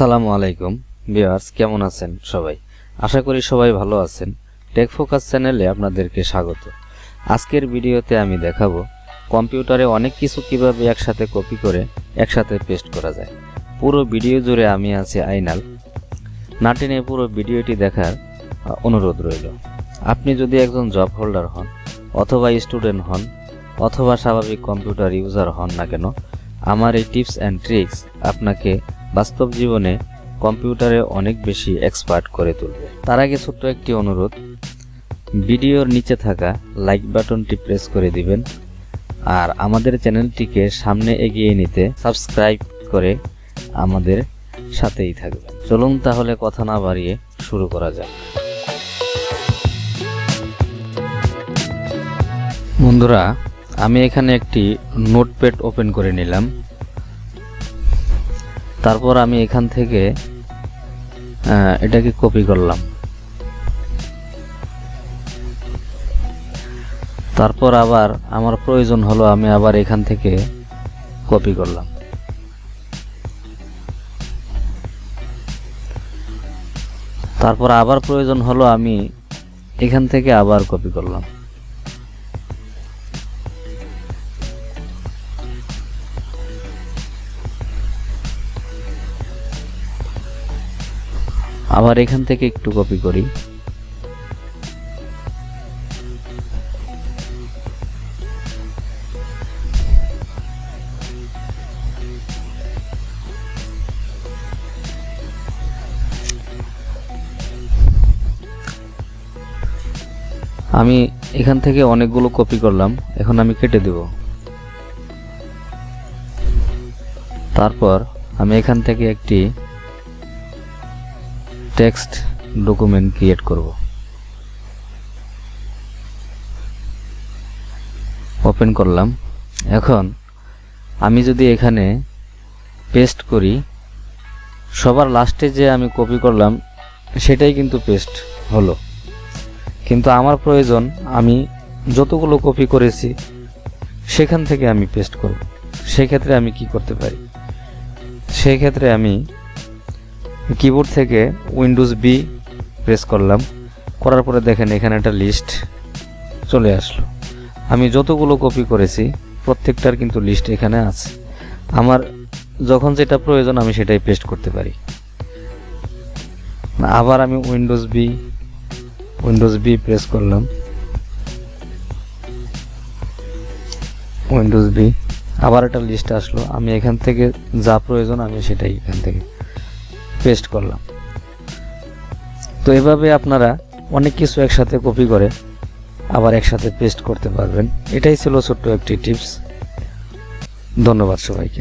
আসসালামু আলাইকুম ভিউয়ার্স, কেমন আছেন সবাই? আশা করি সবাই ভালো আছেন। টেক ফোকাস চ্যানেলে আপনাদেরকে স্বাগত। আজকের ভিডিওতে আমি দেখাবো কম্পিউটারে অনেক কিছু কিভাবে একসাথে কপি করে একসাথে পেস্ট করা যায়। পুরো ভিডিও জুড়ে আমি আছি আইনাল। না টেনে পুরো ভিডিওটি দেখার অনুরোধ রইল। আপনি যদি একজন জব হোল্ডার হন, অথবা স্টুডেন্ট হন, অথবা স্বাভাবিক কম্পিউটার ইউজার হন না কেন, আমার এই টিপস অ্যান্ড ট্রিক্স আপনাকে বাস্তব জীবনে কম্পিউটারে অনেক বেশি এক্সপার্ট করে তুলবে। তার আগে ছোট্ট একটি অনুরোধ, ভিডিওর নিচে থাকা লাইক বাটনটি প্রেস করে দিবেন, আর আমাদের চ্যানেলটিকে সামনে এগিয়ে নিতে সাবস্ক্রাইব করে আমাদের সাথেই থাকবেন। চলুন তাহলে কথা না বাড়িয়ে শুরু করা যাক। বন্ধুরা, আমি এখানে একটি নোটপ্যাড ওপেন করে নিলাম। তারপর আমি এখান থেকে এটাকে কপি করলাম। তারপর আবার আমার প্রয়োজন হলো আমি আবার এখান থেকে কপি করলাম। তারপর আবার প্রয়োজন হলো আমি এখান থেকে আবার কপি করলাম। আবার এখান থেকে একটু কপি করি। আমি এখান থেকে অনেকগুলো কপি করলাম, এখন আমি কেটে দেব। তারপর আমি এখান থেকে একটি টেক্সট ডকুমেন্ট ক্রিয়েট করব। ওপেন করলাম। এখন আমি যদি এখানে পেস্ট করি, সবার লাস্টে যে আমি কপি করলাম সেটাই কিন্তু পেস্ট হলো, কিন্তু আমার প্রয়োজন আমি যতগুলো কপি করেছি সেখান থেকে আমি পেস্ট করব। সেক্ষেত্রে আমি কি করতে পারি? সেক্ষেত্রে আমি কিবোর্ড থেকে উইন্ডোজ বি প্রেস করলাম। করার পরে দেখেন এখানে একটা লিস্ট চলে আসলো। আমি যতগুলো কপি করেছি প্রত্যেকটার কিন্তু লিস্ট এখানে আছে। আমার যখন যেটা প্রয়োজন আমি সেটাই পেস্ট করতে পারি। আবার আমি উইন্ডোজ বি প্রেস করলাম। উইন্ডোজ বি, আবার একটা লিস্ট আসলো। আমি এখান থেকে যা প্রয়োজন আমি সেটাই এখান থেকে পেস্ট করলাম। তো এভাবে আপনারা অনেক কিছু একসাথে কপি করে আবার একসাথে পেস্ট করতে পারবেন। এটাই ছিল ছোট্ট একটি টিপস। ধন্যবাদ সবাইকে।